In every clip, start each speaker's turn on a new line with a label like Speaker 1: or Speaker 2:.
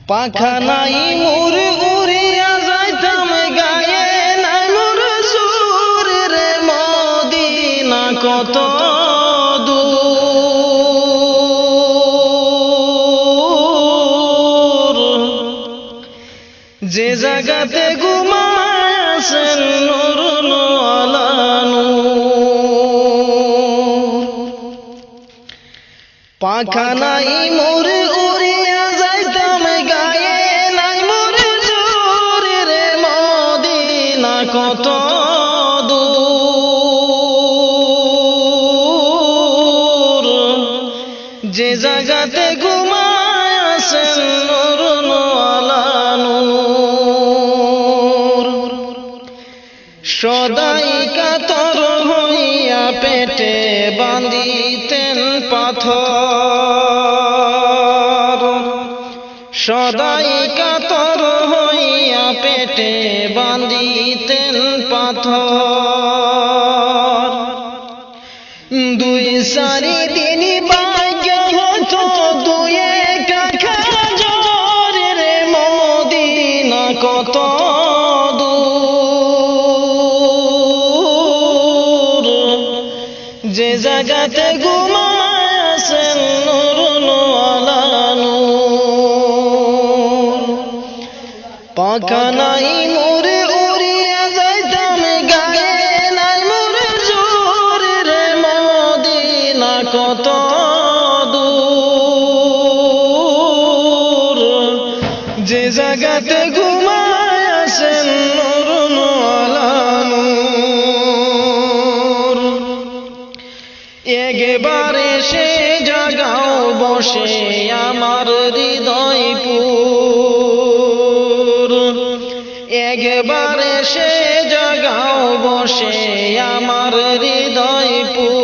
Speaker 1: পাখা নাই মোর উড়িয়া যাইতাম গায়ে নাই মোর সুর রে মদিনা কত দূর যে জায়গাতে ঘুমাছেন নূর আলা নূর পাখা নাই মোর উড়িয়া যাইতাম গায়ে নাই মোর সুর রে মদিনা কত দূর যে জায়গাতে ঘুমাছেন নূর আলা নূর সদাই কাতর হইয়া পেটে বাঁধিতেন পাথর সদাই কাতর হইয়া পেটে বাঁধিতেন পাথর দুই সারি দিন ভাগ্য হতো দুই কাখা জোর রে মদিনা কত দূর যে জায়গাতে ঘুমাছেন নূর আলা নূর পাখা নাই মোর উড়িয়া যাইতাম গায়ে নাই মোর জোর রে মদিনা কত দূর যে জায়গাতে ঘুমাছেন নূর আলা নূর একবারে সে জাগাও বসে আমার হৃদয়পুর একবারে সে জাগাও বসে আমার হৃদয়পুর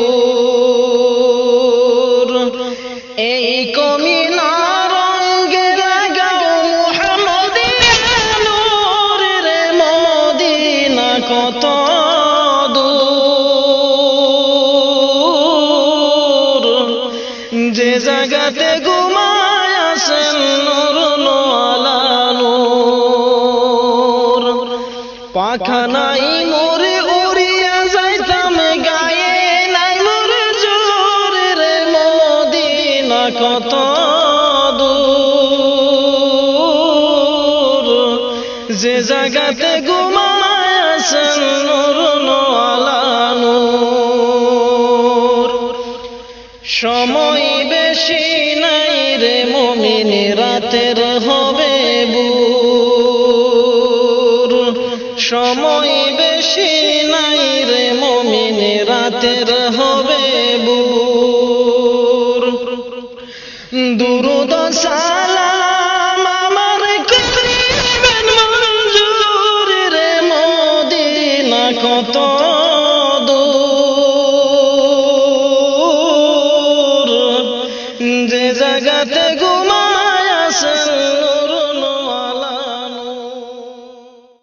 Speaker 1: এই কমিনার রঙে জাগাও মুহাম্মদিয়া নূর রে মদিনা কত দূর যে জায়গাতে ঘুমাছেন নূর আলা নূর পাখা নাই মোর উড়িয়া যাইতাম গায়ে নাই মোর জোর রে মদিনা কত দূর যে জায়গাতে ঘুমাছেন নূর আলা নূর সময় বেশি নাই রে মুমিন রাতের হবে ভোর সময় বেশি নাই রে মুমিন রাতের হবে ভোর দুরূদ সালাম আমার করিবেন মঞ্জুর রে মদিনা কত দূর যে জায়গাতে